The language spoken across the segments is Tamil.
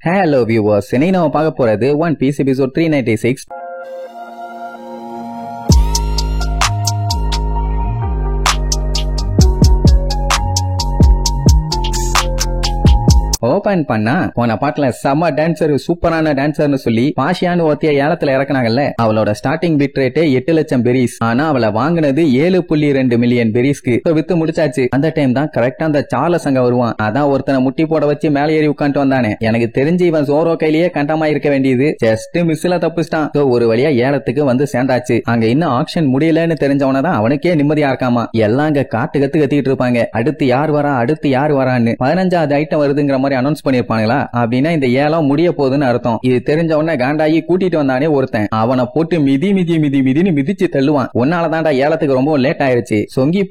Hello viewers, இன்னைக்கு நாம பார்க்க போறது One Piece episode 396. ஓபன் பண்ணா போன பாட்டுல செம்ம டான்சர், சூப்பரான டான்சர்னு சொல்லி பாஷியான்னு ஒருத்திய ஏலத்துல இறக்குனாங்கல்ல. அவளோட ஸ்டார்டிங் பிட் ரேட்டே 8 லட்சம் பெரிஸ். ஆனா அவளை வாங்கினது 7.2 மில்லியன் பெரிஸ்க்கு. வித்து முடிச்சாச்சு. அந்த டைம் தான் கரெக்டா அந்த சார்லஸ் அங்க வருவான். அதான் ஒருத்தனை முட்டி போட வச்சு மேல ஏறி உட்காந்து வந்தானே. எனக்கு தெரிஞ்சு இவன் ஜோரோ கையிலேயே கண்டமா இருக்க வேண்டியது. ஜஸ்ட் மிஸ்ல தப்புச்சிட்டான். ஒரு வழியா ஏலத்துக்கு வந்து சேர்ந்தாச்சு. அங்க இன்னும் ஆக்ஷன் முடியலன்னு தெரிஞ்சவனதான் அவனுக்கே நிம்மதியா இருக்காமா. எல்லாம் அங்க காட்டு கத்திட்டு இருப்பாங்க. அடுத்து யார் வரான்னு 15வது ஐட்டம் வருதுங்கிற மாதிரி அனௌன்ஸ் பண்ணிருப்பாங்களா அப்படின்னா இந்த ஏலம் முடிய போகுதுன்னு அர்த்தம். இது தெரிஞ்ச உடனே காண்டாயி கூட்டிட்டு வந்தானே ஒருத்தன். அவனை போட்டு மிதின்னு மிதிச்சு தள்ளுவான். உன்னாலதான்டா ஏலத்துக்கு ரொம்ப லேட் ஆயிருச்சு, சொங்கி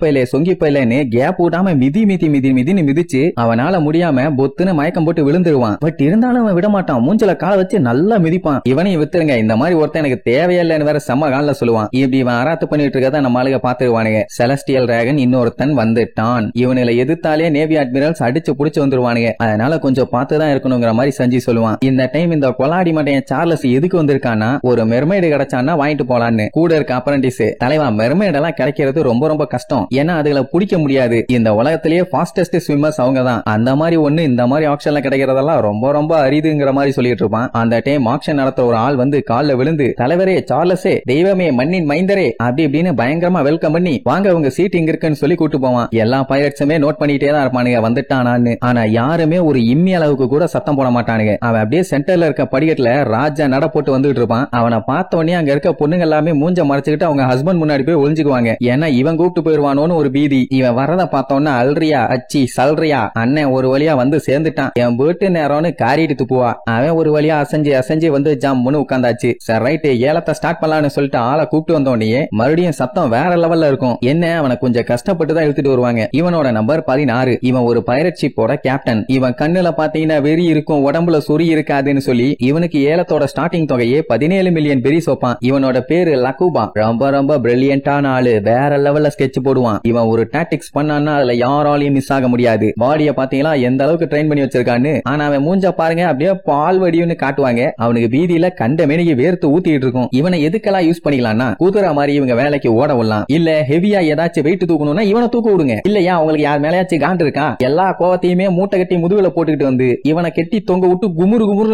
பையலேன்னு கேப் விடாம மிதின்னு மிதிச்சு அவனால முடியாம பொத்துன்னு மயக்கம் போட்டு விழுந்துருவான். பட் இருந்தாலும் அவன் விட மாட்டான். மூஞ்சல காலை வச்சு நல்லா மிதிப்பான். இவனையும் வித்துருங்க, இந்த மாதிரி ஒருத்தன் எனக்கு தேவையில்லைன்னு வேற செம்ம காலில் சொல்லுவான். இப்படி இவன் ஆராத்து பண்ணிட்டு இருக்கத நம்ம ஆளுக பாத்துருவானுங்க. செலஸ்டியல் டிராகன் இன்னொருத்தன் வந்துட்டான். இவனுல எதிர்த்தாலே நேவி அட்மிரல்ஸ் அடிச்சு புடிச்சு வந்துருவானுங்க. அதனால கொஞ்சம் பார்த்துதான் இருக்கணுங்கிற மாதிரி சஞ்சி சொல்லுவான். இந்த டைம் இந்த கொலாடி மட்டையன் சார்லஸ் எதுக்கு வந்திருக்கானா, ஒரு மெர்மைடு கிடைச்சானா வாங்கிட்டு போலான்னு. கூட இருக்க அப்ரண்டிஸ் தலைவா, மெர்மைடு எல்லாம் கிடைக்கிறது ரொம்ப கஷ்டம். ஏன்னா அதுல பிடிக்க முடியாது. இந்த உலகத்திலேயே ஃபாஸ்டஸ்ட் ஸ்விம்மர்ஸ் அவங்க தான். அந்த மாதிரி ஒண்ணு இந்த மாதிரி ஆக்ஷன்ல கிடைக்கிறதெல்லாம் ரொம்ப அரிதுங்கிற மாதிரி சொல்லிட்டு இருப்பான். அந்த டைம் ஆக்ஷன் நடத்த ஒரு ஆள் வந்து கால்ல விழுந்து, தலைவரே சார்லஸே, தெய்வமே, மண்ணின் மைந்தரே அப்படி இப்படின்னு பயங்கரமா வெல்கம் பண்ணி வாங்க உங்க சீட் இங்க இருக்குன்னு சொல்லி கூட்டு போவான். எல்லா பைரட்ஸுமே நோட் பண்ணிட்டே தான் இருப்பானுங்க வந்துட்டானான்னு. ஆனா யாருமே ஒரு இம்மி அளவுக்கு கூட சத்தம் போட மாட்டானுங்க. அவன் அப்படியே சென்டர்ல இருக்க படிக்கட்டுல ராஜா நட போட்டு வந்துட்டு இருப்பான். அவனை பார்த்த உடனே அங்க இருக்க பொண்ணுங்க எல்லாமே மூஞ்ச மறைச்சுக்கிட்டு அவங்க ஹஸ்பண்ட் முன்னாடி போய் ஒளிஞ்சுக்குவாங்க. ஏன்னா இவன் கூப்பிட்டு போயிருவானோன்னு ஒரு பீதி. இவன் வரத பார்த்தோன்னா அல்றியா அச்சி சல்றியா அண்ணன் ஒரு வழியா வந்து சேர்ந்துட்டான், என் வீட்டு நேரம்னு காரிட்டு துப்புவா. அவன் ஒரு வழியா அசைஞ்சு வந்து ஜம்முன்னு உட்கார்ந்தாச்சு. சரி ரைட், ஏலத்தை ஸ்டார்ட் பண்ணலான்னு சொல்லிட்டு ஆளை கூப்பிட்டு வந்த உடனே மறுபடியும் சத்தம் வேற லெவல்ல இருக்கும். என்ன, அவனை கொஞ்சம் கஷ்டப்பட்டு தான் இழுத்துட்டு வருவாங்க. இவனோட நம்பர் 16. இவன் ஒரு பைரட் ஷிப்போட கேப்டன். இவன் கண்ணுல பாத்தீங்கன்னா வெறி இருக்கும், உடம்புல சொறி இருக்காதுன்னு சொல்லி இவனுக்கு ஏலத்தோட ஸ்டார்டிங் தொகையே 17 மில்லியன் பெரிஸ் வைப்பான். இவனோட பேரு லக்குபா. ரொம்ப பிரில்லியன்டான ஆளு. வேற லெவல்ல ஸ்கெட்ச் போடுவான். இவன் ஒரு டாக்டிக்ஸ் பண்ணான்னா அதுல யாராலையும் மிஸ் ஆக முடியாது. பாடிய பாத்தீங்களா எந்த அளவுக்கு ட்ரெயின் பண்ணி வச்சிருக்கான்னு. ஆனா அவன் மூஞ்ச பாருங்க, அப்படியே பால் வடிவுன்னு காட்டுவாங்க. அவனுக்கு பீதியில கண்ட மேனிக்கு வேர்த்து ஊத்திட்டு இருக்கும். இவனை எதுக்கெல்லாம் யூஸ் பண்ணிக்கலாம்னா, குதிரை மாதிரி இவங்க வேலைக்கு ஓட விடலாம். இல்ல ஹெவியா ஏதாச்சும் வெயிட் தூக்கணும்னா இவனை தூக்க விடுங்க. இல்லையா உங்களுக்கு யார் மேலேயாச்சும் காண்டு இருக்கா, எல்லா கோவத்தையுமே மூட்டை கட்டி முதுகுல போட்டுக்கிட்டு வந்து இவனை கெட்டி தொங்க விட்டு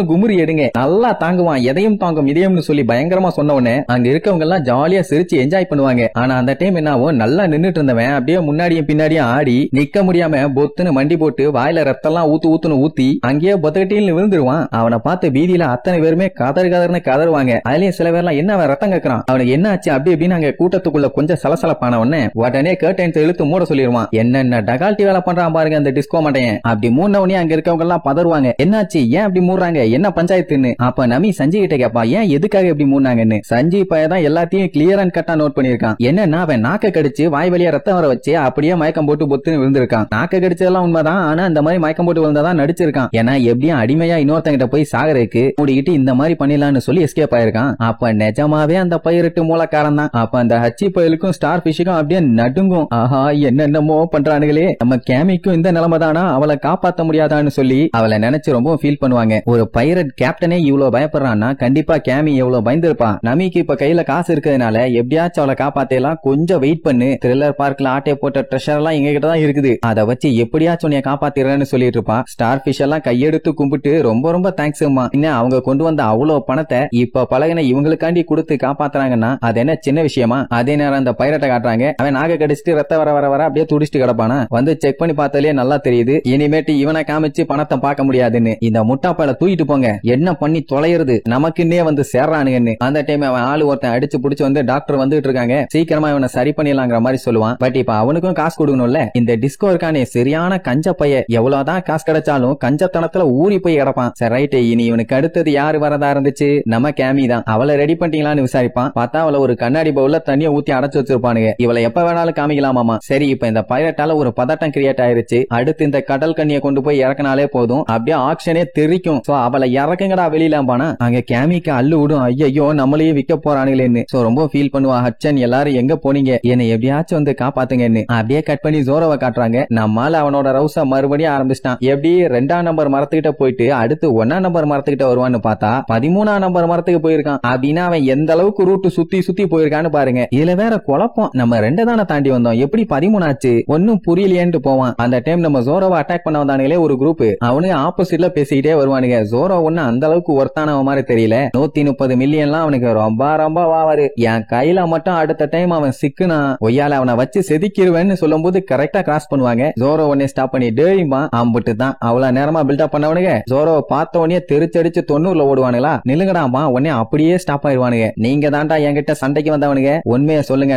குமுறு எடுங்க, நல்லா தாங்குவான். எதையும் தாங்கும் இதயம்னு சொல்லி பயங்கரமா சொன்னவனே அங்க இருக்கவங்க எல்லாம் ஜாலியா சிரிச்சு என்ஜாய் பண்ணுவாங்க. ஆனா அந்த டைம் என்னாவும், நல்லா நின்னுட்டு இருந்தவன் அப்படியே முன்னாடியும் பின்னாடியும் ஆடி நிக்க முடியாம பொத்துன்னு மண்டி போட்டு வாயில ரத்தம்லாம் ஊத்துன்னு ஊத்தி அங்கேயே பொத்தகட்டின்னு விழுந்துருவான். அவனை பார்த்து பீதியில அத்தனை பேருமே கதர்னு கதறுவாங்க. அதுலயும் சில பேர்லாம் என்ன அவன் ரத்தம் கேட்கறான், அவனுக்கு என்ன ஆச்சு அப்படி அப்படின்னு அங்க கூட்டத்துக்குள்ள கொஞ்சம் சலசலப்பான உடனே உடனே கர்டைன்ஸ் இழுத்து மூட சொல்லிடுவான். என்னென்ன டகால்ட்டி வேலை பண்றான் பாருங்க அந்த டிஸ்கோ மாட்டையன். அப்படி மூண உடனே அங்க இருக்கவங்க எல்லாம் பதறுவாங்க. என்னாச்சு, ஏன் அப்படி மூடுறாங்க, என்ன பஞ்சாயத்துன்னு. அப்ப நமி சஞ்சய் கிட்ட கேப்பா, ஏன் எதுக்காக இப்படி மூடுனாங்கன்னு. சஞ்சய் பையதான் எல்லாத்தையும் கிளியர் அண்ட் கட்டா நோட் பண்ணிருக்கான். என்னன்னா அவன் நாக்க கடிச்சு வாய் வழியா ரத்தம் வர வச்சு அப்படியே மயக்கம் போட்டு பொத்துன்னு விழுந்திருக்கான். நாக்க கடிச்சதெல்லாம் உண்மைதான். ஆனா இந்த மாதிரி மயக்கம் போட்டு விழுந்ததான் நடிச்சிருக்கான். ஏன்னா எப்படியும் அடிமையா இன்னொருத்தங்கிட்ட போய் சாகருக்கு மூடிக்கிட்டு இந்த மாதிரி பண்ணிடலாம்னு சொல்லி எஸ்கேப் ஆயிருக்கான். அப்ப நிஜமாவே அந்த பயிரிட்டு மூலக்காரன் தான். அப்ப அந்த ஹச்சி பயலுக்கும் ஸ்டார் பிஷுக்கும் அப்படியே நடுங்கும். ஆஹா, என்னென்னமோ பண்றானுங்களே, நம்ம கேமிக்கும் இந்த நிலைமை தானா, அவளை காப்பாத்த முடியாதான்னு சொல்லி அவளை நினைச்சு ரொம்ப ஃபீல் பண்ணுவாங்க. ஒரு பைரட் கேப்டனே இவ்வளவு பயப்படுறான்னா கண்டிப்பா கேமி எவ்வளவு பயந்துருப்பான். நமிக்கு இப்ப கையில காசு இருக்கிறதுனால எப்படியாச்சும் அவளை காப்பாத்தலாம், கொஞ்சம் வெயிட் பண்ணு, த்ரில்லர் பார்க்ல ஆட்டை போட்ட ட்ரெஷர் எல்லாம் எங்க கிட்ட தான் இருக்குது, அதை வச்சு எப்படியாச்சும் நீ காப்பாத்திடுறேன்னு சொல்லிட்டு இருப்பா. ஸ்டார் பிஷ் எல்லாம் கையெடுத்து கும்பிட்டு ரொம்ப தேங்க்ஸ் அம்மா, இன்னும் அவங்க கொண்டு வந்த அவ்வளவு பணத்தை இப்ப பழகின இவங்களுக்காண்டி கொடுத்து காப்பாத்துறாங்கன்னா அது என்ன சின்ன விஷயமா. அதே நேரம் அந்த பைரட்டை காட்டுறாங்க. அவன் நாக கடிச்சிட்டு ரத்த வர அப்படியே துடிச்சிட்டு கிடப்பானா. வந்து செக் பண்ணி பார்த்தாலே நல்லா தெரியுது, இனிமேட்டு இவனை காமிச்சு பணத்தை பார்க்க முடியாதுன்னு. இந்த முட்டாப்பால தூக்கிட்டு போங்க, என்ன பண்ணி தொலைறது, நமக்குன்னே வந்து சேர்றானுங்கன்னு. அந்த டைம் அவன் ஆளு ஒருத்தன் அடிச்சு புடிச்சு வந்து டாக்டர் வந்துட்டு இருக்காங்க, சீக்கிரமா இவனை சரி பண்ணிடலாங்கிற மாதிரி சொல்லுவான். பட் இப்ப அவனுக்கும் காசு கொடுக்கணும்ல. இந்த டிஸ்கோ இருக்கானே சரியான கஞ்ச பைய, எவ்வளவுதான் காசு கிடைச்சாலும் கஞ்சத்தனத்துல ஊறி போய் கிடப்பான். சரி ரைட், இனி இவனுக்கு அடுத்தது யாரு வரதா இருந்துச்சு, நம்ம கேமி தான். அவளை ரெடி பண்ணிட்டீங்களான்னு விசாரிப்பான். பார்த்தா அவளை ஒரு கண்ணாடி பவுல்ல தண்ணிய ஊத்தி அடைச்சு வச்சிருப்பானுங்க. இவளை எப்ப வேணாலும் காமிக்கலாமாமா. சரி, இப்ப இந்த பைரட்டால ஒரு பதட்டம் கிரியேட் ஆயிருச்சு. அடுத்து இந்த கடல் கண்ணியை கொண்டு போய் இறக்கினாலே போதும் அப்படியே ஆக்ஷனே தெரிக்கும். சோ அவளை இறக்குங்கடா வெளியிலாம்பானா அங்க கேமிக்கு அள்ளு விடும். ஐயோ நம்மளையே விற்க போறானுங்களேன்னு. சோ ரொம்ப ஃபீல் பண்ணுவா. ஹட்சன் எல்லாரும் எங்க போனீங்க, என்னை எப்படியாச்சும் வந்து காப்பாத்துங்கன்னு. அப்படியே கட் பண்ணி ஜோரோவை காட்டுறாங்க. நம்மால அவனோட ரவுச மறுபடியும் ஆரம்பிச்சிட்டான். எப்படி 2ஆம் நம்பர் மரத்துக்கிட்ட போயிட்டு அடுத்து 1ஆம் நம்பர் மரத்துக்கிட்ட வருவான்னு பார்த்தா 13ஆம் நம்பர் மரத்துக்கு போயிருக்கான். அப்படின்னா அவன் எந்த அளவுக்கு ரூட் சுத்தி சுத்தி போயிருக்கான்னு பாருங்க. இதுல வேற குழப்பம். நம்ம 2 தானே தாண்டி வந்தோம், எப்படி 13 ஆச்சு ஒன்னும் புரியலையேன்னு போவான். அந்த டைம் நம்ம ஜோரோவை அட்டாக் பண்ண வந்தானுங்களே ஒரு குரூப், அவனுக்கு ஆப்போசிட்ல பேசிக்கிட்டே வருவானுங்க. ஜோரோ ஒண்ணு அந்த அளவுக்கு ஒர்த்தானவ மாதிரி தெரியல. 130 மில்லியன்லாம் அவனுக்கு ரொம்ப ரொம்ப வாவாரு. என் கையில மட்டும் அடுத்த டைம் அவன் சிக்குனா ஒய்யால அவனை வச்சு செதுக்கிடுவேன்னு சொல்லும் போது கரெக்டா கிராஸ் பண்ணுவாங்க. ஜோரோ உடனே ஸ்டாப் பண்ணி டேய்மா ஆம்பிட்டு தான் அவ்வளவு நேரமா பில்டப் பண்ணவனுங்க. ஜோரோ பார்த்த உடனே தெரிச்சடிச்சு 90ல ஓடுவானுங்களா, நிலுங்கடாமா உடனே அப்படியே ஸ்டாப் ஆயிடுவானுங்க. நீங்க தாண்டா என்கிட்ட சண்டைக்கு வந்தவனுங்க, உண்மையை சொல்லுங்க.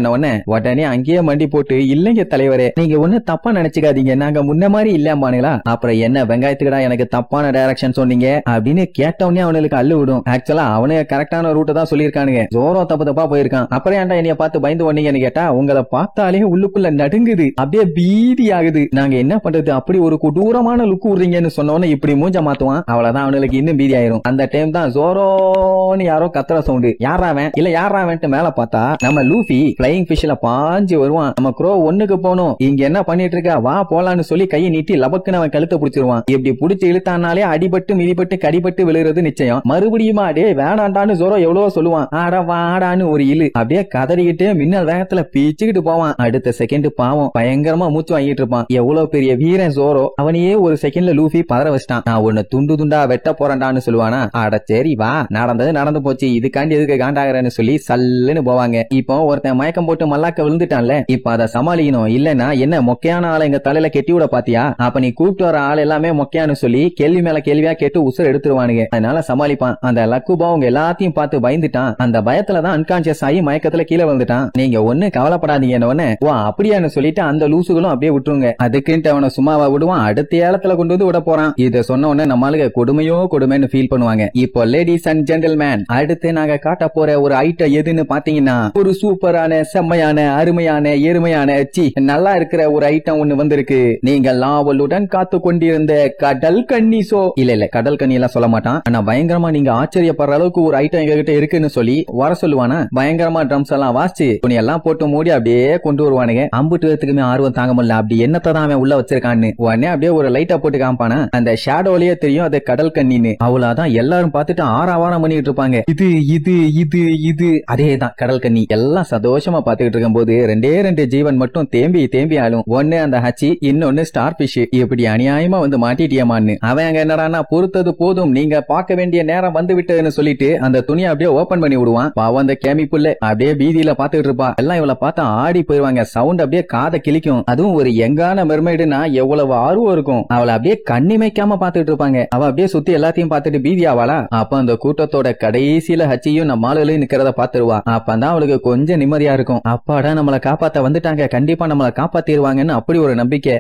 உடனே அங்கேயே மண்டி போட்டு இல்லைங்க தலைவரே, நீங்க ஒண்ணு தப்பா நினைச்சுக்காதீங்க, நாங்க முன்ன மாதிரி இல்லம்பானுங்களா. அப்புறம் என்ன வெங்காயத்துக்குடா எனக்கு தப்பான டைரக்ஷன் சொன்னீங்க அப்படின்னு கேட்டவனே அவனுக்கு அள்ளு விடும். ஆக்சுவலா அவனுக்கு கரெக்டான ரூட்டை தான் சொல்லியிருக்கானுங்க. ஜோரோ தப்பு தப்பா போயிருக்கான். அப்புறம் ஏன்டா என்னைய பார்த்து பயந்து வந்தீங்கன்னு கேட்டா உங்களை பார்த்தாலே உள்ளுக்குள்ள நடுங்குது, அப்படியே பீதி ஆகுது. நாங்க என்ன பண்றது, அப்படி ஒரு கொடூரமான லுக்கு விடுறீங்கன்னு சொன்னோன்னு இப்படி மூஞ்ச மாத்துவான். அவ்வளவுதான் அவனுக்கு இன்னும் பீதி ஆயிரும். அந்த டைம் தான் ஜோரோன்னு யாரோ கத்துற சவுண்டு. யாராவன் இல்ல யாராவன்ட்டு மேல பார்த்தா நம்ம லூஃபி பிளையிங் பிஷ்ல பாஞ்சு வருவான். நம்ம க்ரோ ஒண்ணுக்கு போனோம், இங்க என்ன பண்ணிட்டு இருக்க வா போலான்னு சொல்லி கையை நீட்டி லபக்குன்னு அவன் கழுத்தை பிடிச்சிருவான். இப்படி பிடிச்சி இழுத்தானாலே அடிபட்டு மிதிப்பட்டு கடிபட்டு விழுகிறது நிச்சயம். மறுபடியும் டே வேணாண்டான்னு ஜோரோ எவ்வளவோ சொல்லுவான். ஆடா வாடான்னு ஒரு இழு அப்படியே கதறிக்கிட்டு மின்னல் வேகத்துல பீச்சுக்கிட்டு போவான். அடுத்த செகண்ட் பாவம் பயங்கரமா மூச்சு வாங்கிட்டு இருப்பான். எவ்வளவு பெரிய வீரன் ஜோரோ, அவனையே ஒரு செகண்ட்ல லூஃபி பதற வச்சிட்டான். நான் உன்னை துண்டு துண்டா வெட்ட போறேன்டான்னு சொல்லுவானா. ஆட சரி வா, நடந்தது நடந்து போச்சு, இதுக்காண்டி எதுக்கு காண்டாகிறேன்னு சொல்லி சல்லுன்னு போவாங்க. இப்போ ஒருத்தன் மயக்கம் போட்டு மல்லாக்க விழுந்துட்டான்ல, இப்ப அதை சமாளிக்கணும். இல்லன்னா என்ன மொக்கையான ஆளை எங்க தலையில கெட்டி விட பாத்தியா, அப்ப நீ கூப்பிட்டு வர ஆள் எல்லாமே மொக்கையான்னு சொல்லி கேள்வி மேல கேள்வியா கேட்டு உசுர் எடுத்துருவானுங்க. அதனால சமாளிப்பான். அந்த லக்குபா உங்க எல்லாத்தையும் பார்த்து பயந்துட்டான். அந்த பயத்துலதான் அன்கான்சியஸ் ஆகி மயக்கத்துல கீழே வந்துட்டான். நீங்க ஒண்ணு கவலைப்படாதீங்க. ஓ அப்படியான்னு சொல்லிட்டு அந்த லூசுகளும் அப்படியே விட்டுருங்க. அதுக்குன்ட்டு அவனை சும்மாவா விடுவான், அடுத்த ஏலத்துல கொண்டு வந்து விட போறான். இத சொன்ன உடனே நம்மளுக்கு கொடுமையோ கொடுமைன்னு ஃபீல் பண்ணுவாங்க. இப்போ லேடிஸ் அண்ட் ஜென்டில்மேன், அடுத்து நாங்க காட்ட போற ஒரு ஐட்டம் எதுன்னு பாத்தீங்கன்னா ஒரு சூப்பரான செம்மையான அருமையான எருமையான நல்லா இருக்கிற ஒரு ஐட்டம் ஒண்ணு வந்திருக்கு. நீங்க லாவலுடன் காத்து கொண்டிருந்த கடல் கன்னி சோ இல்ல கடல் கன்னி எல்லாம் சொல்ல மாட்டான். ஆனா பயங்கரமா நீங்க ஆச்சரியப்படுற அளவுக்கு ஒரு ஐட்டம் எங்க கிட்ட இருக்குன்னு சொல்லி வர சொல்லுவானா. பயங்கரமா ட்ரம்ஸ் எல்லாம் வாசிச்சு துணி எல்லாம் போட்டு மூடி அப்படியே கொண்டு வருவானுங்க. அம்புட்டுமே ஆர்வம் தாங்க முடியல. அப்படி என்னத்தான் அவன் உள்ள வச்சிருக்கான்னு உடனே அப்படியே ஒரு லைட்டா போட்டு காமிப்பானா. அந்த ஷேடோலயே தெரியும் அது கடல் கண்ணின்னு. அவ்வளவுதான் எல்லாரும் பார்த்துட்டு ஆறாவாரம் பண்ணிட்டு இருப்பாங்க. இது இது இது இது அதேதான் கடல் கண்ணி. எல்லாம் சந்தோஷமா பாத்துக்கிட்டு இருக்கும் போது 2 ஜீவன் மட்டும் தேம்பி தேம்பி ஆளும். ஒன்னு அந்த ஹச்சி, இன்னொன்னு ஸ்டார் பிஷ். இப்படி அநியாயமா வந்து மாட்டிட்டியமான்னு அவன் அங்க என்னடானா பொறுத்தது போதும், நீங்க பார்க்க வேண்டிய நேரம் வந்து விட்டதுன்னு சொல்லிட்டு அந்த துணியை அப்படியே ஓபன் பண்ணி விடுவான். பாவம் அந்த கேமி புள்ள அப்படியே பீதியில பாத்துக்கிட்டு இருப்பா. எல்லாம் இவளை பார்த்தா ஆடி போயிருவாங்க. சவுண்ட் அப்படியே காதை கிளிக்கும். அதுவும் ஒரு யங்கான மெர்மைடுனா எவ்வளவு ஆர்வம் இருக்கும். அவளை அப்படியே கண்ணிமைக்காம பாத்துக்கிட்டு இருப்பாங்க. அவ அப்படியே சுத்தி எல்லாத்தையும் பார்த்துட்டு பீதி ஆவாளா. அப்ப அந்த கூட்டத்தோட கடைசியில ஹச்சியும் நம்ம ஆளுகளையும் நிக்கிறத பாத்துருவா. அப்பதான் அவளுக்கு கொஞ்சம் நிம்மதியா இருக்கும். அப்பாடா நம்மளை காப்பாத்த வந்துட்டாங்க, கண்டிப்பா நம்மளை காப்பாத்திடுவாங்கன்னு அப்படி ஒரு நம்பிக்கை.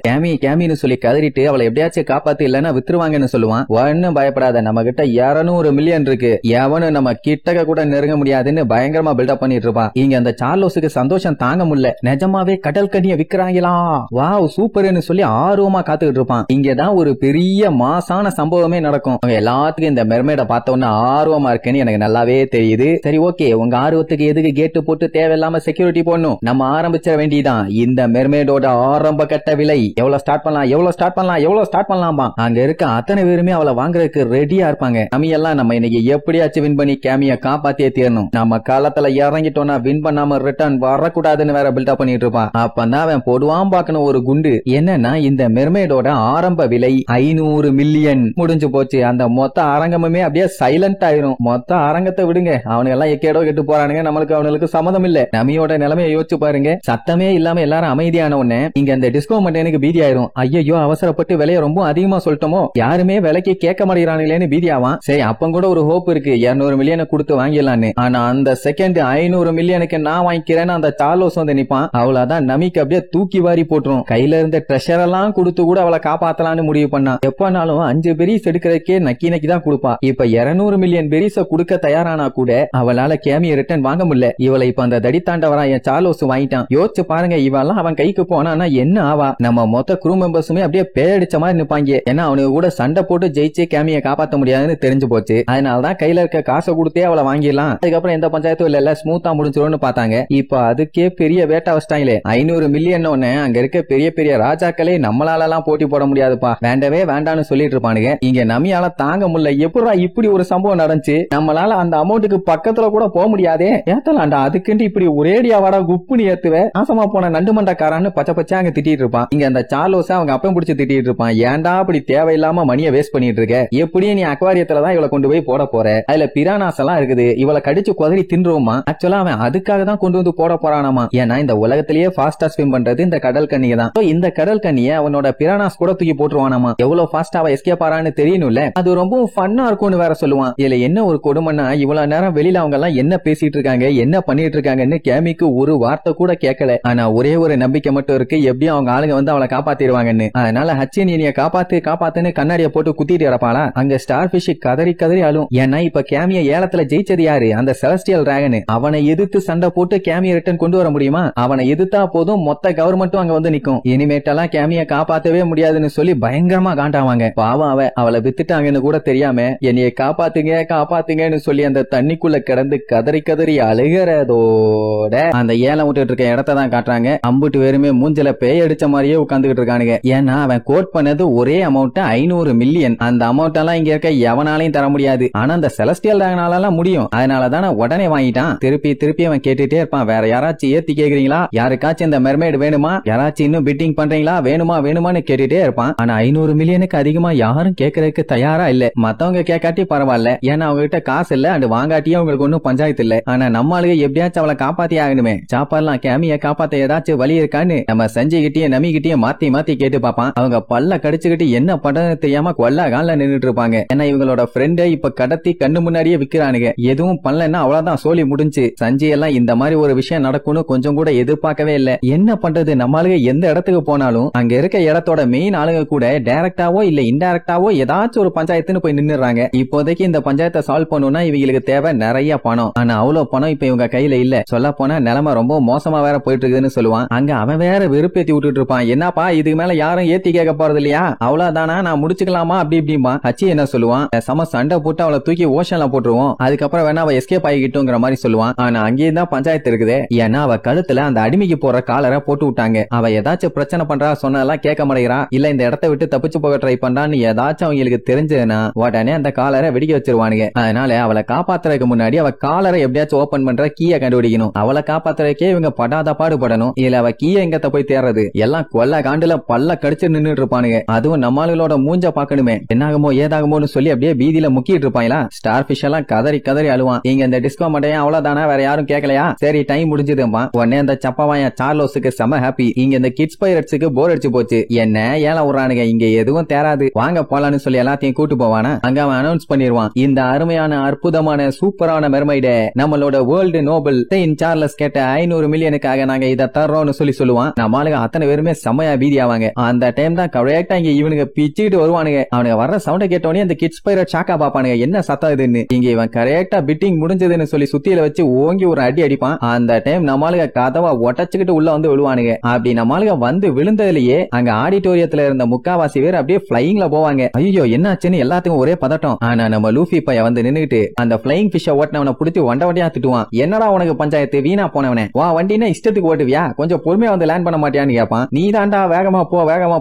கேமின்னு சொல்லி கதறிட்டு அவளை எப்படியாச்சும் காப்பாத்து இல்லன்னா வித்துருவாங்கன்னு சொல்லுவான். ஒன்னும் பயப்படாத, நம்ம கிட்ட 200 மில்லியன் இருக்கு, எவனும் நம்ம கிட்டக்க கூட நெருங்க முடியாதுன்னு பயங்கரமா பில்டப் பண்ணிட்டு இருப்பா. இங்க அந்த சார்லோஸுக்கு சந்தோஷம் தாங்க முடியல. நிஜமாவே கடல் கண்ணிய விக்கிறாங்களா, வாவ் சூப்பர்னு சொல்லி ஆர்வமா காத்துக்கிட்டு இருப்பான். இங்கதான் ஒரு பெரிய மாசான சம்பவமே நடக்கும். அவங்க எல்லாத்துக்கும் இந்த மெர்மேட பார்த்த உடனே ஆர்வமா இருக்குன்னு எனக்கு நல்லாவே தெரியுது. சரி ஓகே, உங்க ஆர்வத்துக்கு எதுக்கு கேட்டு போட்டு தேவையில்லாம செக்யூரிட்டி போடணும், நம்ம ஆரம்பிச்சிட வேண்டியதான். இந்த மெர்மேடோட ஆரம்ப கட்ட விலை எவ்வளவு ஸ்டார்ட் பண்ணலாம், எவ்வளவு ஸ்டார்ட் பண்ணலாம், எவ்வளவு ஸ்டார்ட் பண்ணலாமா. அங்க இருக்க அத்தனை பேருமே அவளை வாங்குறதுக்கு ரெடியா இருப்பாங்க. நம்ம எல்லாம் நம்ம இன்னைக்கு எப்படியாச்சும் வின் பண்ணி கேமிய காப்பாத்தியே தீரணும். நம்ம காலத்துல இறங்கிட்டோம்னா வின் பண்ணாம ரிட்டர்ன் வரக்கூடாதுன்னு வேற பில்டப் பண்ணிட்டு இருப்பான். அப்பதான் அவன் போடுவான் பாக்கணும் ஒரு குண்டு. என்னன்னா இந்த மெர்மேடோட ஆரம்ப விலை 500 மில்லியன். முடிஞ்சு போச்சு. அந்த மொத்த அரங்கமுமே அப்படியே சைலண்ட் ஆயிரும். மொத்த அரங்கத்தை விடுங்க, அவனுங்க எல்லாம் எக்கேடோ கெட்டு போறானுங்க. நம்மளுக்கு அவனுக்கு சம்மதம் இல்ல. நமியோட நிலைமையை யோசிச்சு பாருங்க. சத்தமே இல்லாம எல்லாரும் அமைதியான உடனே இங்க அந்த டிஸ்கோ மண்டேனுக்கு பீதி ஆயிரும். ஐயோ அவசரப்பட்டு விலையை ரொம்ப அதிகமா சொல்லிட்டோமோ, யாருமே விலைக்கு கேட்க மாட்டேங்கிறானுங்களேன்னு பீதி ஆவான். சரி அப்ப கூட ஒரு ஹோப் இருக்கு, 200 மில்லியனை கொடுத்து வாங்கிடலான்னு. ஆனா அந்த செகண்ட் 500 மில்லியனுக்கு நான் வாங்கிக்கிறேன்னு அந்த சார்லோஸ் வந்து நிப்பான். அவ்வளவுதான் நமிக்கு அப்படியே தூக்கி வாரி போட்டுரும். கையில இருந்த ட்ரெஷர் எல்லாம் கொடுத்து கூட அவளை காப்பாத்தலான்னு முடிவு பண்ணா. எப்பனாலும் 5 பெரிஸ் எடுக்கிறதுக்கே நக்கி நக்கி தான் கொடுப்பா. இப்ப 200 மில்லியன் பெரிஸ கொடுக்க தயாரானா கூட அவளால கேமிய ரிட்டர்ன் வாங்க முடியல. இவளை இப்ப அந்த தடித்தாண்டவரா என் சார்லோஸ் வாங்கிட்டான். யோசிச்சு பாருங்க, இவெல்லாம் அவன் கைக்கு போனா என்ன ஆவா. நம்ம மொத்த க்ரூ மெம்பர்ஸுமே அப்படியே பேடிச்ச மாதிரி நிப்பாங்க. ஏன்னா அவனுக்கு கூட சண்டை போட்டு ஜெயிச்சு கேமியை காப்பாத்த முடியாதுன்னு தெரிஞ்சு போச்சு. அதனாலதான் கையில இருக்க காசை கொடுத்தே அவளை வாங்கிடலாம், அதுக்கப்புறம் எந்த பஞ்சாயத்தும் இல்ல ஸ்மூத்தா முடிஞ்சிரும்னு பார்த்தாங்க. இப்ப அதுக்கே பெரிய வேட்டா வச்சிட்டாங்களே. 500 மில்லியன் அங்க இருக்க பெரிய பெரிய ராஜாக்களே நம்மளால எல்லாம் போட்டி போட முடியாதுப்பா, வேண்டவே வேண்டான்னு சொல்லிட்டு இருப்பானுங்க. இங்க நமியால தாங்க முடியல. எப்படா இப்படி ஒரு சம்பவம் நடந்துச்சு, நம்மளால அந்த அமௌண்ட்டுக்கு பக்கத்துல கூட போக முடியாதே, ஏத்தலாண்டா அதுக்குன்னு இப்படி ஒரேடியா வாடா குப்புனி ஏத்துவே, நாசமா போன நண்டு மண்டக்காரான்னு பச்சை பச்சை அங்க திட்டிட்டு இருப்பான். இங்க அந்த சார்லோஸ் அவங்க அப்பம் பிடிச்சு திட்டிட்டு இருப்பான். ஏன்டா அப்படி தேவையில்லாம மணியை வேஸ்ட் பண்ணிட்டு இருக்க, எப்படியும் நீ அக்வாரியத்துலதான் இவளை கொண்டு போய் போட போற, அதுல பிரானாஸ் எல்லாம் இருக்குது, இவளை கடிச்சு குதறி தின்றுவோமா. ஆக்சுவலா அவன் அதுக்காக தான் கொண்டு வந்து போட போறானாமா. ஏன்னா இந்த உலகத்திலேயே ஃபாஸ்டா ஸ்விம் பண்றது இந்த கடல் கண்ணியை தான். இந்த கடல் கண்ணியை அவனோட பிரானாஸ் கூட தூக்கி போட்டுருவானாமா. எவ்வளவு ஃபாஸ்டா அவ எஸ்கேப் ஆறான்னு தெரியணும்ல, அது ரொம்ப ஃபன்னா இருக்கும்னு வேற சொல்லுவான். இதுல என்ன ஒரு கொடுமைன்னா, இவ்வளவு நேரம் வெளியில அவங்க எல்லாம் என்ன பேசிட்டு இருக்காங்க என்ன பண்ணிட்டு இருக்காங்கன்னு கேமிக்கு ஒரு வார்த்தை கூட கேட்கல. ஆனா ஒரே ஒரு நம்பிக்கை மட்டும் இருக்கு, எப்படியும் அவங்க ஆளுங்க வந்து அவளை காப்பாத்திடுவாங்கன்னு. அதனால ஹச்சின் இனிய காப்பாத்துன்னு கண்ணாடியை போட்டு குத்திட்டு கிடப்பாளா. அங்க ஸ்டார் பிஷ் கதறி கதறி அழும். ஏன்னா இப்ப கேமிய ஏலத்துல ஜெயிச்சது யாரு, அந்த செலஸ்டியல் டிராகன். அவனை எதிர்த்து சண்டை போட்டு கேமிய ரிட்டர்ன் கொண்டு வர முடியுமா? அவனை எதிர்த்தா போதும் மொத்த கவர்மெண்ட்டும் அங்க வந்து நிக்கும். இனிமேட்டெல்லாம் கேமிய காப்பாத்தவே முடியாதுன்னு சொல்லி பயங்கரமா காண்டாவாங்க. பாவம் அவளை வித்துட்டாங்கன்னு கூட தெரியாம என்னைய காப்பாத்துங்கன்னு சொல்லி அந்த தண்ணிக்குள்ள கிடந்து கதறி கதறி அழுகிறதோட அந்த ஏலம் விட்டுட்டு இருக்க இடத்த தான் காட்டுறாங்க. அம்புட்டு பேருமே மூஞ்சில பேய் அடிச்ச மாதிரியே உட்கார்ந்துகிட்டு இருக்கானுங்க. ஏன்னா அவன் கோட் பண்ணது ஒரே அமௌண்ட் 500 மில்லியன். அந்த அமௌண்ட் எல்லாம் இங்க இருக்க எவனாலையும் தர முடியாது. ஆனா அந்த செலஸ்டியல் டிராகனால முடியும். அதனாலதான் உடனே வாங்கிட்டான். திருப்பி அவன் கேட்டுட்டே இருப்பான், வேற யாராச்சும் ஏத்தி கேக்குறீங்களா, யாருக்காச்சும் இந்த மெர்மைடு வேணுமா, யாராச்சும் இன்னும் பிட்டிங் பண்றீங்களா, வேணுமான்னு கேட்டுட்டே இருப்பான். ஆனா 500 மில்லியனுக்கு அதிகமா யாரும் கேட்கறதுக்கு தயாரா இல்ல. மத்தவங்க கேட்காட்டி பரவாயில்ல, ஏன்னா அவங்க கிட்ட காசு இல்ல, அண்ட் வாங்காட்டியும் அவங்களுக்கு ஒன்னும் பஞ்சாயத்து இல்ல. ஆனா நம்ம ஆளுங்க எப்படியாச்சும் அவளை காப்பாத்தி ஆகணுமே, சாப்பாடுலாம் கேமிய காப்பாத்த ஏதாச்சும் வழி இருக்கான்னு நம்ம செஞ்சுகிட்டே நம்பிக்கிட்டே மாத்தி கேட்டு பாப்பான். அவங்க பல்ல கடிச்சுக்கிட்டு என்ன பண்றதுன்னு தெரியாம கொல்ல கால நின்னுட்டு இருப்பாங்க. ஏன்னா இவங்களோட ஃப்ரெண்டை இப்ப கடத்தி கண்ணு முன்னாடியே விக்கிறானுங்க. எதுவும் பண்ணலன்னா அவ்வளவுதான், சோலி முடிஞ்சு. சஞ்சய் எல்லாம் இந்த மாதிரி ஒரு விஷயம் நடக்கும்னு கொஞ்சம் கூட எதிர்பார்க்கவே இல்ல. என்ன பண்றது, நம்ம ஆளுங்க எந்த இடத்துக்கு போனாலும் அங்க இருக்க இடத்தோட மெயின் ஆளுங்க கூட டைரக்டாவோ இல்ல இன்டைரக்டாவோ ஏதாச்சும் ஒரு பஞ்சாயத்துன்னு போய் நின்னுறாங்க. இப்போதைக்கு இந்த பஞ்சாயத்தை சால்வ் பண்ணணும்னா இவங்களுக்கு தேவை நிறைய பணம். ஆனா அவ்வளவு பணம் இப்ப இவங்க கையில இல்ல. சொல்ல போனா நிலைமை ரொம்ப மோசமா வேற போயிட்டு இருக்குதுன்னு சொல்லுவான். அங்க அவன் வேற வெறுப்பேத்தி விட்டுட்டு இருப்பான். என்னப்பா இதுக்கு மேல யாரும் ஏத்தி கேட்க போறது இல்லையா, அவ்வளவுதானா, நான் முடிச்சுக்கலாமா அப்படி இப்படிமா. ஹச்சி என்ன சொல்லுவான், சம சண்டை போட்டு அவளை தூக்கி ஓஷன்ல போட்டுருவோம், அதுக்கப்புறம் வேணா அவ எஸ்கேப் ஆகிக்கிட்டோங்கிற மாதிரி சொல்லுவான். ஆனா அங்கேயும் தான் பஞ்சாயத்து இருக்குது. ஏன்னா அவ கழுத்துல அந்த அடிமைக்கு போற காலரை போட்டு விட்டாங்க. அவ ஏதாச்சும் பிரச்சனை பண்றா சொன்னதெல்லாம் கேட்க மாட்டேங்கிறா, இல்ல இந்த இடத்தை விட்டு தப்பிச்சு போக ட்ரை பண்றான்னு ஏதாச்சும் அவங்களுக்கு தெரிஞ்சதுன்னா உடனே அந்த காலரை வெடிக்க வச்சிருவானுங்க. அதனால அவளை காப்பாத்துறதுக்கு முன்னாடி அவ காலரை எப்படியாச்சும் ஓபன் பண்ற கீயை கண்டுபிடிக்கணும். அவளை காப்பாத்துறதுக்கே இவங்க படாத பாடுபடணும். இதுல அவ கீயை எங்கத்த போய் தேர்றது, எல்லாம் கொல்ல காண்டுல பல்ல கடிச்சு நின்னுட்டு இருப்பானுங்க. அதுவும் நம்மளுகளோட மூஞ்ச பாக்கணுமே, என்னாகுமோ ஏதாகுமோன்னு சொல்லி அப்படியே பீதியில முக்கிட்டு இருப்பாங்களா. ஸ்டார் பிஷ் எல்லாம் கதறி அழுவான். நீங்க இந்த டிஸ்கோ மாட்டையா அவ்வளவுதானா, வேற யாரும் கேட்கலையா, சரி டைம் முடிஞ்சதுமா. உடனே அந்த சப்பாவாய சார்லோஸுக்கு செம ஹாப்பி. இங்க இந்த கிட்ஸ் பைரட்ஸுக்கு போர் அடிச்சு போச்சு, என்ன ஏல விடுறானுங்க, இங்க எதுவும் தேராது, வாங்க போலான்னு சொல்லி எல்லாத்தையும் கூட்டு போவானா. அங்க அவன் அனௌன்ஸ் பண்ணிடுவான், இந்த அருமையான அற்புதமான சூப்பரான மெர்மைட நம்மளோட வேர்ல்டு நோபல் செயின்ட் சார்லஸ் கேட்ட 500 மில்லியனுக்காக நாங்க இதை தர்றோம்னு சொல்லுவான். நம்மளுக்கு அத்தனை பேருமே செம்மையா பீதி ஆவாங்க. அந்த டைம் தான் கரெக்டா இங்க இவனுங்க பிச்சுட்டு வருவானுங்க. அவனுங்க வர்ற சவுண்ட கேட்டோடனே அந்த கிட்ஸ் பைரட் ஷாக்கா பாப்பானுங்க, என்ன சத்தம் இதுன்னு. இங்க இவன் கரெக்டா பிட்டிங் முடிஞ்சதுன்னு சொல்லி சுத்தியில வச்சு ஓங்கி ஒரு அடி அடிப்பான். அந்த டைம் நம்மளுக்கு கதவா ஒட்டச்சுக்கிட்டு உள்ள வந்து விழுவானுங்க. அப்படி நம்மளுக்கு வந்து விழுந்ததுலயே அங்க ஆடிட்டோரியத்துல இருந்த முக்காவாசி பேர் அப்படியே பிளைங்ல போவாங்க. ஐயோ என்னாச்சுன்னு எல்லாத்துக்கும் ஒரே பதட்டம். ஆனா நம்ம லூஃபி பைய வந்து நின்னுட்டு அந்த பிளைங் பிஷ ஓட்டினவனை பிடிச்சி வண்டியா திட்டுவான். என்னடா உனக்கு பஞ்சாயத்து, வீணா போனவனே, வா வண்டினா இஷ்டத்துக்கு ஓட்டுவியா, கொஞ்சம் பொறுமையா வந்து லேண்ட் பண்ண மாட்டியான்னு கேட்பான். நீ தாண்டா வேகமா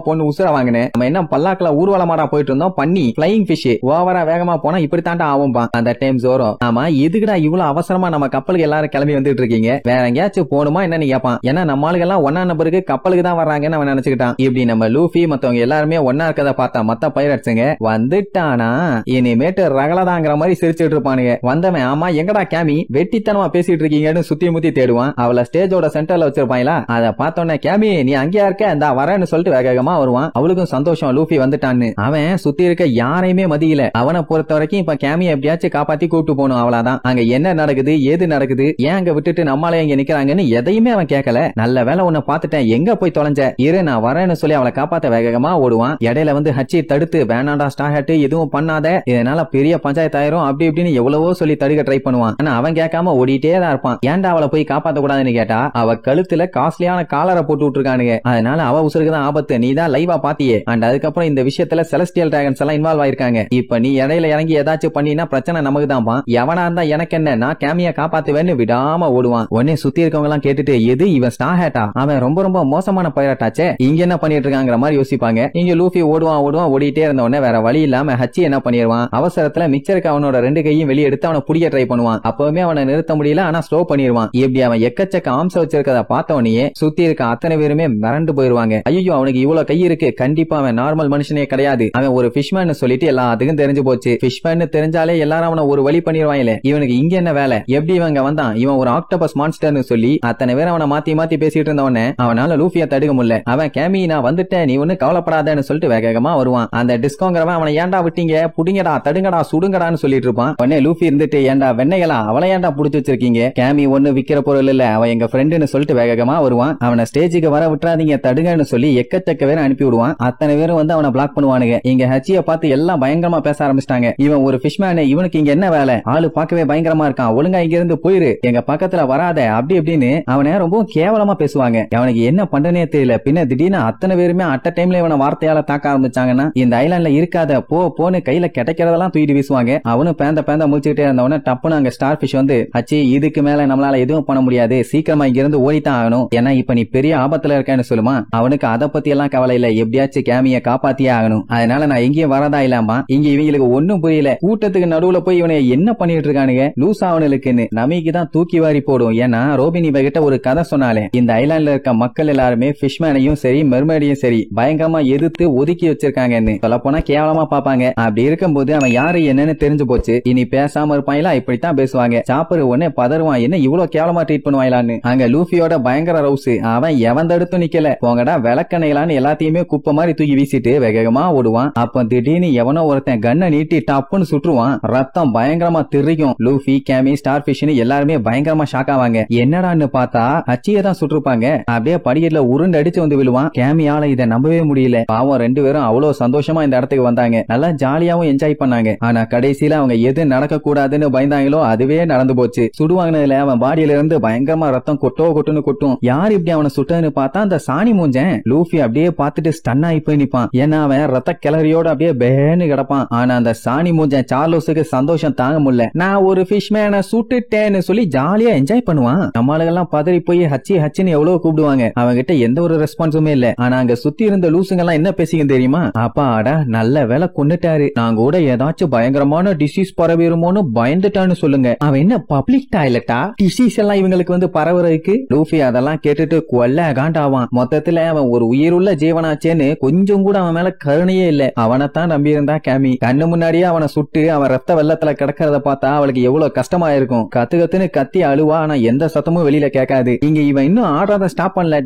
போன்னு உசுர வாங்கினேன். நம்ம என்ன பல்லாக்குல ஊர்வலமாடா போயிட்டு இருந்தோம், பண்ணி பிளைங் பிஷ் ஓவரா வேகமா போனா இப்படி தாண்டா ஆகும்பா. அந்த டைம் ஜோரோ, ஆமா எதுக்குடா இவ்வளவு அவசரமா நம்ம கப்பலுக்கு எல்லாரும் கிளம்பி வந்துட்டு இருக்கீங்க, வேற எங்கேயாச்சும் போகணுமா என்னன்னு கேட்பான். ஏன்னா நம்ம ஆளுங்க எல்லாம் ஒன்னா நம்பருக்கு கப்பலுக்கு தான் வர்றாங்கன்னு அவன் நினைச்சுக்கிட்டான். இப்படி நம்ம லூஃபி மத்தவங்க எல்லாருமே ஒன்னா இருக்கத பார்த்தா மத்த பைரட்ஸுங்க வந்துட்டானா இனிமேட்டு ரகலதாங்கிற மாதிரி சிரிச்சுட்டு இருப்பானுங்க. வந்தவன், ஆமா எங்கடா கேமி, வெட்டித்தனமா பேசிட்டு இருக்கீங்கன்னு சுத்தி முத்தி தேடுவான். அவளை ஸ்டேஜோட சென்டர்ல வச்சிருப்பாங்களா, அதை பார்த்தோன்னே கேமி நீ அங்கேயா இருக்க, இந்த வரேன்னு சொல்லிட்டு வேகமா வருவான். அவளுக்கும் சந்தோஷம் லூஃபி வந்துட்டான்னு. அவன் சுத்தி இருக்க யாரையுமே மதியில. அவனை பொறுத்த வரைக்கும் இப்ப கேமியை எப்படியாச்சும் காப்பாத்தி கூட்டு போகணும், அவ்வளவுதான். அங்க என்ன நடக்குது ஏது நடக்குது, ஏன் அங்க விட்டுட்டு நம்மளே இங்க நிக்கிறாங்கன்னு எதையுமே அவன் கேட்கல. நல்ல வேலை உன்னை பாத்துட்டேன், எங்க போய் தொலைஞ்ச, இரு நான் வரேன்னு சொல்லி அவளை காப்பாத்த வேகமா ஓடுவான். இடையில வந்து ஹச்சி தடுத்து, வேணாண்டா ஸ்டார் ஹட் எதுவும் பண்ணாத, இதனால பெரிய பஞ்சாயத்து ஆயிரும் அப்படி இப்படின்னு எவ்வளவோ சொல்லி தடுக்க ட்ரை பண்ணுவான். ஆனா அவன் கேட்காம ஓடிட்டே தான் இருப்பான். ஏன்டா அவளை போய் காப்பாத்த கூடாதுன்னு கேட்டா, அவ கழுத்துல காஸ்ட்லியான காலரை போட்டு விட்டுருக்கானுங்க, அதனால அவ உசுருக்கு தான் ஆபத்து, நீ தான் லைவா பாத்தியே. அண்ட் அதுக்கப்புறம் இந்த விஷயத்துல செலஸ்டியல் டிராகன்ஸ் எல்லாம் இன்வால்வ் ஆயிருக்காங்க. இப்ப நீ இடையில இறங்கி ஏதாச்சும் பண்ணினா பிரச்சனை நமக்கு தான். எவனா இருந்தா எனக்கு என்ன, நான் கேமியா காப்பாத்துவேன்னு விடாம ஓடுவான். உடனே சுத்தி இருக்கவங்க எல்லாம் கேட்டுட்டு எது இவன் ஸ்டார் ஹேட்டா, அவன் ரொம்ப ரொம்ப மோசமான பைரட்டாச்சே, இங்க என்ன பண்ணிட்டு இருக்காங்கிற மாதிரி யோசிப்பாங்க. இங்க லூஃபி ஓடுவான் ஓடிட்டே இருந்த உடனே வேற வழி இல்லாம ஹச்சி என்ன பண்ணிடுவான், அவசரத்துல மிக்சருக்கு அவனோட 2 கையும் வெளியே எடுத்து அவனை புடிக்க ட்ரை பண்ணுவான். அப்பவுமே அவனை நிறுத்த முடியல, ஆனா ஸ்லோ பண்ணிடுவான். இப்படி அவன் எக்கச்சக்க ஆம்ச வச்சிருக்கத பார்த்த உடனே சுத்தி இருக்க அத்தனை பேருமே மிரண்டு போயிருவாங்க. ஐயோ அவனுக்கு இவ்வளவு கை இருக்கு, கண்டிப்பா அவன் நார்மல் மனுஷனே கிடையாது, அவன் ஒரு ஃபிஷ்மேன் சொல்லிட்டு எல்லாத்துக்கும் தெரிஞ்சு போச்சு. ஃபிஷ்மேன் தெரிஞ்சாலே எல்லாரும் அவனை ஒரு வழி பண்ணிடுவாங்களே, இவனுக்கு இங்க என்ன வேலை, எப்படி இவங்க வந்தான், இவன் ஒரு ஆக்டோபஸ் மான்ஸ்டர்னு சொல்லி அத்தனை பேர் அவனை மாத்தி மாத்தி பேசிட்டு இருந்தவனே அவனால லூஃபிய தடுக்க முடியல. அவன் கேமி நான் வந்துட்டேன், நீ ஒண்ணு கவலைப்படாதன்னு சொல்லிட்டு வேகமா வருவான். அந்த டிஸ்கோங்கிறவன் அவனை ஏன்டா விட்டீங்க, புடிங்கடா தடுங்கடா சுடுங்கடான்னு சொல்லிட்டு இருப்பான். உடனே லூஃபி இருந்துட்டு ஏன்டா வெண்ணைகளா அவளை ஏன்டா புடிச்சு வச்சிருக்கீங்க, கேமி ஒண்ணு விக்கிற பொருள் இல்ல, அவன் எங்க ஃப்ரெண்டுன்னு சொல்லிட்டு வேகமா வருவான். அவனை ஸ்டேஜுக்கு வர விட்டுறாதீங்க தடுங்கன்னு சொல்லி எக்கச்சக்க பேர் அனுப்பி விடுவான். அத்தனை பேரும் வந்து அவனை பிளாக் பண்ணுவானுங்க. இங்க ஹச்சிய பார்த்து எல்லாம் பயங்கரமா பேச ஆரம்பிச்சிட்டாங்க. இவன் ஒரு ஃபிஷ்மேன், இவனுக்கு இங்க என்ன வேலை, ஆளு பார்க்கவே பயங்கரமா இருக்கான், ஒழுங்கா இங்க இருந்து போயிரு, எங்க பக்கத்துல வராத அப்படி இப்படின்னு அவனை ரொம்ப கேவலமா பேசுவாங்க. அவனுக்கு என்ன பண்றனே தெரியல. பின்ன திடீர்னு அத்தனை பேருமே அட்ட டைம்ல இவனை வார்த்தையால தாக்க ஆரம்பிச்சாங்கன்னா இந்த ஐலாண்ட்ல இருக்காத போன்னு கையில கிடைக்கிறதெல்லாம் தூக்கிட்டு வீசுவாங்க. அவனும் பேந்த முடிச்சுக்கிட்டே இருந்தவன டப்புன்னு அங்க ஸ்டார் பிஷ் வந்து அச்சி இதுக்கு மேல நம்மளால எதுவும் பண்ண முடியாது, சீக்கிரமா இங்க இருந்து ஓடித்தான் ஆகணும், ஏன்னா இப்ப நீ பெரிய ஆபத்துல இருக்கேன்னு சொல்லுமா. அவனுக்கு அதை பத்தி எல்லாம் கவலை இல்ல, எப்படியாச்சும் கேமிய காப்பாத்தியே ஆகணும், அதனால நான் எங்கேயும் வரதா இல்லாமா. இங்க இவங்களுக்கு ஒன்னும் புரியல, கூட்டத்துக்கு நடுவுல போய் இவனை என்ன பண்ணிட்டு இருக்கானுங்க, லூஸ் ஆவனுக்குன்னு நமிக்கு தான் தூக்கி வாரி போடும். ஏன்னா ரோபின் இவகிட்ட ஒரு கதை சொன்னாலே, இந்த ஐலாண்ட்ல இருக்க மக்கள் எல்லாருமே ஃபிஷ்மேனையும் சரி மெர்மைடையும் சரி பயங்கரமா எதிர்த்து ஒதுக்கி வச்சிருக்காங்கன்னு சொல்ல போனா கேவலமா பாப்பாங்க. அப்படி இருக்கும்போது அவன் யாரு என்னன்னு தெரிஞ்சு போச்சு. இனி பேசாம இருப்பாங்களா, இப்படித்தான் பேசுவாங்க. சாப்பர் உடனே பதறுவான், என்ன இவ்வளவு கேவலமா ட்ரீட் பண்ணுவாங்களான்னு. அங்க லூஃபியோட பயங்கர ரவுஸ், அவன் எவன் தடுத்து நிக்கல, போங்கடா விளக்கணைகளான்னு எல்லாத்தையுமே குப்பை மாதிரி தூக்கி வீசிட்டு வேகமா ஓடுவான். அப்ப திடீர்னு எவனோ ஒருத்தன் கண்ணை நீட்டி டப்புன்னு சுற்றுவான். ரத்தம் பயங்கரமா தெரிக்கும். லூஃபி கேமி ஸ்டார் பிஷ்னு எல்லாருமே பயங்கரமா ஷாக் ஆவாங்க. என்னடான்னு பார்த்தா அச்சியை தான் சுட்டிருப்பாங்க. அப்படியே படிக்கட்டுல உருண்டு அடிச்சு வந்து விழுவான். கேமியால இதை நம்பவே முடியல. பாவம் 2 பேரும் அவ்வளவு சந்தோஷமா இந்த இடத்துக்கு வந்தாங்க, நல்லா ஜாலியாவும் என்ஜாய் பண்ணாங்க. ஆனா கடைசியில அவங்க எது நடக்க கூடாதுன்னு பயந்தாங்களோ அதுவே நடந்து போச்சு. சுடுவாங்கனதுல அவன் பாடியில இருந்து பயங்கரமா ரத்தம் கொட்டுன்னு கொட்டும். யார் இப்படி அவனை சுட்டதுன்னு பார்த்தா அந்த சாணி மூஞ்சன். லூஃபி அப்படியே பார்த்துட்டு ஸ்டன் ஆகி போய் நிப்பான். ஏன்னா அவன் ரத்த கிளறியோட அப்படியே பேன்னு கிடப்பான். ஆனா அந்த சாணி மூஞ்சன் சார்லோஸுக்கு சந்தோஷம் தாங்க முடியல. நான் ஒரு ஃபிஷ்மேனை சுட்டுட்டேன்னு சொல்லி ஜாலியா என்ஜாய் பண்ணுவான். நம்மளுக்கெல்லாம் பதறி போய் ஹச்சின்னு எவ்வளவு கூப்பிடுவாங்க. அவங்க கிட்ட எந்த ஒரு ரெஸ்பான்ஸுமே இல்ல. ஆனா அங்க சுத்தி இருந்த லூசுங்க எல்லாம் என்ன பேசிங்க தெரியுமா, அப்பாடா நல்ல வேலை கொண்டுட்டாரு, நான் கூட ஏதாச்சும் பயங்கரமான டிசீஸ் பரவிருமோன்னு பயந்துட்டான்னு சொல்லுங்க. அவன் என்ன பப்ளிக் டாய்லெட்டா, டிசீஸ் எல்லாம் இவங்களுக்கு வந்து பரவுறதுக்கு. லூஃபி அதெல்லாம் கேட்டுட்டு கொல்ல காண்டாவான். மொத்தத்துல அவன் ஒரு உயிருள்ள ஜீவனாச்சேன்னு கொஞ்சம் கூட அவன் மேல கருணையே இல்ல. அவனைத்தான் நம்பி இருந்தா கேமி. கண்ணு முன்னாடியே அவனை சுட்டு அவன் ரத்த வெள்ளத்துல கிடக்கிறத பார்த்தா அவளுக்கு எவ்வளவு கஷ்டமா இருக்கும். கத்துன்னு கத்தி அழுவா. ஆனா எந்த சத்தமும் வெளியில கேட்காது. இங்க இவன் இன்னும் ஆடுறத ஸ்டாப் பண்ணல.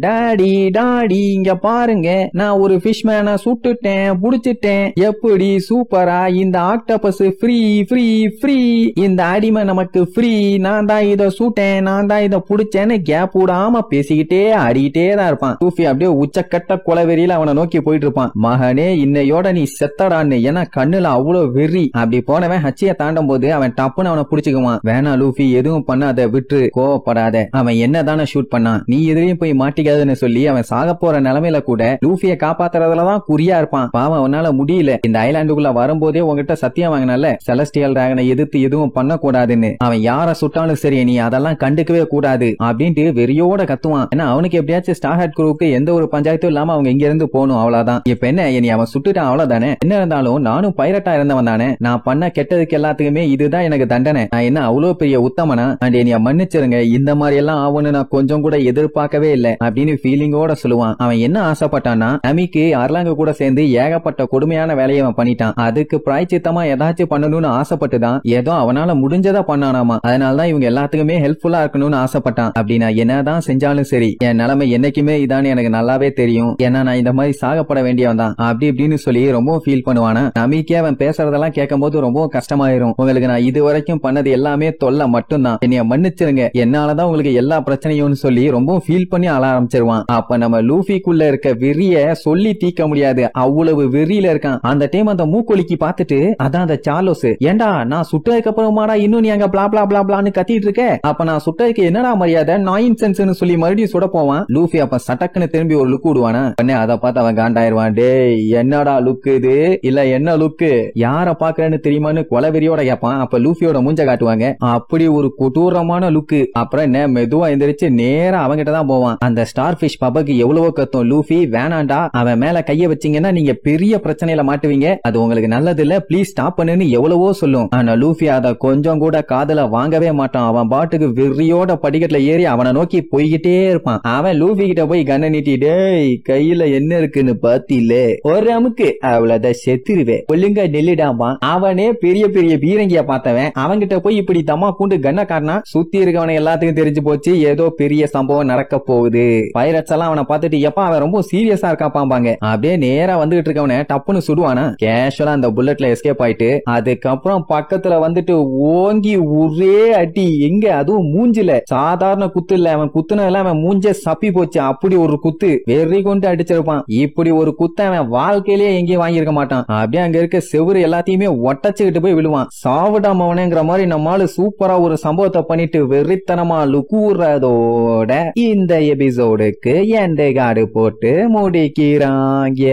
டாடி இங்க பாருங்க, நான் ஒரு ஃபிஷ்மேனை சுட்டுட்டேன், புடிச்சிட்டேன், எப்படி சூப்பரா, இந்த ஆக்டோபஸ் ஃப்ரீ ஃப்ரீ ஃப்ரீ, இந்த அடிமை நமக்கு ஃப்ரீ, நான் தான் இத சுட்டேன், நான் தான் இத புடிச்சேன்னு கேப் விடாம பேசிக்கிட்டே ஆடிக்கிட்டே தான் இருப்பான். லூஃபி அப்படியே உச்சக்கட்ட கொலவெறியில அவனை நோக்கி போயிட்டு இருப்பான். மகனே இன்னையோட நீ செத்தடான்னு, ஏன்னா கண்ணுல அவ்வளவு வெறி. அப்படி போனவன் ஹச்சிய தாண்டும் போது அவன் டப்புன்னு அவனை புடிச்சுக்குவான். வேணா லூஃபி எதுவும் பண்ணாத, விட்டு கோவப்படாத, அவன் என்னதான ஷூட் பண்ணான், நீ எதிரையும் போய் மாட்டிக்காதுன்னு சொல்லி அவன் சாக போற நிலைமையில கூட லூஃபிய காப்பாத்துறதுலதான் குறியா இருப்பான். பாவம் அவனால முடியல. இந்த ஐலாண்டுக்குள்ள வரும்போதே உங்ககிட்ட சத்தியம் வாங்கினால செலஸ்டியல் டிராகனை எதிர்த்து எதுவும் பண்ண கூடாதுன்னு. அவன் யார சுட்டாலும் சரி நீ அதெல்லாம் கண்டுக்கவே கூடாது அப்படின்ட்டு வெறியோட கத்துவான். ஏன்னா அவனுக்கு எப்படியாச்சும் ஸ்டார் ஹேட் குரூவுக்கு எந்த ஒரு பஞ்சாயத்தும் இல்லாம அவங்க இங்க இருந்து போகணும், அவ்வளவுதான். இப்ப என்ன நீ அவன் சுட்டுட்டான் அவ்வளவுதானே. என்ன இருந்தாலும் நானும் பைரட்டா இருந்தவன் தானே, நான் பண்ண கெட்டதுக்கு எல்லாத்துக்குமே இதுதான் எனக்கு தண்டனை. நான் என்ன அவ்வளவு பெரிய உத்தமனா, அண்ட் என்னைய மன்னிச்சிருங்க, இந்த மாதிரி எல்லாம் ஆகும்னு நான் கொஞ்சம் கூட எதிர்பார்க்கவே இல்லை அப்படின்னு ஃபீலிங்கோட சொல்லுவான். அவன் என்ன ஆசைப்பட்டான்னா நமிக்கு அர்லாங்க கூட சேர்ந்து ஏகப்பட்ட கொடுமையான வேலையை அவன் பண்ணிட்டான். அதுக்கு பிராய்ச்சித்தமா ஏதாச்சும் பண்ணணும்னு ஆசைப்பட்டுதான் ஏதோ அவனால முடிஞ்சதா பண்ணானாமா. அதனாலதான் இவங்க எல்லாத்துக்குமே ஹெல்ப்ஃபுல்லா இருக்கணும்னு ஆசைப்பட்டான். அப்படின்னா என்னதான் செஞ்சாலும் சரி என் நிலைமை என்னைக்குமே இதான்னு எனக்கு நல்லாவே தெரியும், ஏன்னா நான் இந்த மாதிரி சாகப்பட வேண்டியவன் தான் அப்படி இப்படின்னு சொல்லி ரொம்ப ஃபீல் பண்ணுவானா. நமிக்கே அவன் பேசுறதெல்லாம் கேட்கும் போது ரொம்ப கஷ்டமாயிரும். உங்களுக்கு நான் இது வரைக்கும் பண்ணது எல்லாமே தொல்லை மட்டும்தான், என்னைய மன்னிச்சிருங்க, என்னாலதான் உங்களுக்கு எல்லா பிரச்சனையும் சொல்லி ரொம்ப ஃபீல் பண்ணி அழ ஆரம்பிச்சிருவான். அப்ப நம்ம லூஃபிக்குள்ள இருக்க வெறிய சொல்லி தீக்க முடியாது, அவ்வளவு வெறியில இருக்கான். அந்த டைம் அந்த மூக்கொலிக்கு பார்த்துட்டு அதான் அந்த சார்லோஸ், ஏண்டா நான் சுட்டதுக்கு அப்புறமாடா இன்னும் நீ அங்க பிளா பிளா பிளா பிளான்னு கத்திட்டு இருக்க, அப்ப நான் சுட்டதுக்கு என்னடா மரியாதை, நான் சென்ஸ்னு சொல்லி மறுபடியும் சுட போவான். லூஃபி அப்ப சட்டக்குன்னு திரும்பி ஒரு லுக் விடுவானா. அதை பார்த்து அவன் காண்டாயிருவான். காட்டுவான். டேய் என்னடா லுக்கு இது, இல்ல என்ன லுக்கு, யார பாக்குறேன்னு தெரியுமான்னு கொலவெறியோட கேட்பான். அப்ப லூஃபியோட மூஞ்ச காட்டுவாங்க. அப்படி ஒரு கொடூரமான லுக்கு. அப்புறம் என்ன மெதுவா எந்திரிச்சு நேரா அவங்கிட்ட தான் போவான். அந்த ஸ்டார் பிஷ் பபக்கு எவ்வளவோ கத்தும். லூஃபி வேணாண்டா, அவன் மேல கைய வச்சீங்கன்னா நீங்க பெரிய பிரச்சனையில மாட்டுவீங்க, அது உங்களுக்கு நல்லது இல்ல, ப்ளீஸ் ஸ்டாப் பண்ணுன்னு எவ்வளவோ சொல்லும். ஆனா லூஃபி அத கொஞ்சம் கூட காதுல வாங்கவே மாட்டான். அவன் பாட்டுக்கு வெறியோட படிக்கட்டுல ஏறி அவனை நோக்கி போய்கிட்டே இருப்பான். அவன் லூஃபி கிட்ட போய் கண்ணை நீட்டி, டேய் கையில என்ன இருக்குன்னு பாத்தில, ஒரு அமுக்கு அவ்வளவுதான் செத்துருவேன், ஒழுங்கா நெல்லிடாமா. அவனே பெரிய பெரிய பீரங்கிய பார்த்தவன், அவன்கிட்ட போய் இப்படி தம்மா கூண்டு கண்ண காட்டினா சுத்தி இருக்கவனை எல்லாத்துக்கும் தெரிஞ்சு போச்சு, ஏதோ பெரிய சம்பவம் நடக்க போகுது. பைரட்ஸ் எல்லாம் அவனை பார்த்துட்டு எப்ப அவன் ரொம்ப சீரியஸா இருக்கா பாம்பாங்க. அப்படியே நேரா வந்துகிட்டு இருக்கவன டப்புன்னு சுடுவானா. கேஷுவலா அந்த புல்லட்ல எஸ்கேப் ஆயிட்டு அதுக்கப்புறம் பக்கத்துல வந்துட்டு ஓங்கி ஒரே அடி. எங்க அதுவும் மூஞ்சில, சாதாரண குத்து இல்ல, அவன் குத்துனதுல அவன் மூஞ்ச சப்பி போச்சு. அப்படி ஒரு குத்து வெறி கொண்டு அடிச்சிருப்பான். இப்படி ஒரு குத்த அவன் வாழ்க்கையிலேயே எங்கேயும் வாங்கியிருக்க மாட்டான். அப்படியே அங்க இருக்க செவுரு எல்லாத்தையுமே ஒட்டச்சுக்கிட்டு போய் விழுவான். சாவிடாம அவனேங்கிற மாதிரி நம்மால சூப்பரா ஒரு சம்பவத்தை பண்ணிட்டு வெறித்தனமா லுக்கூறதோட இந்த எபிசோடுக்கு எண்டை காடு போட்டு முடிக்கிறாங்க.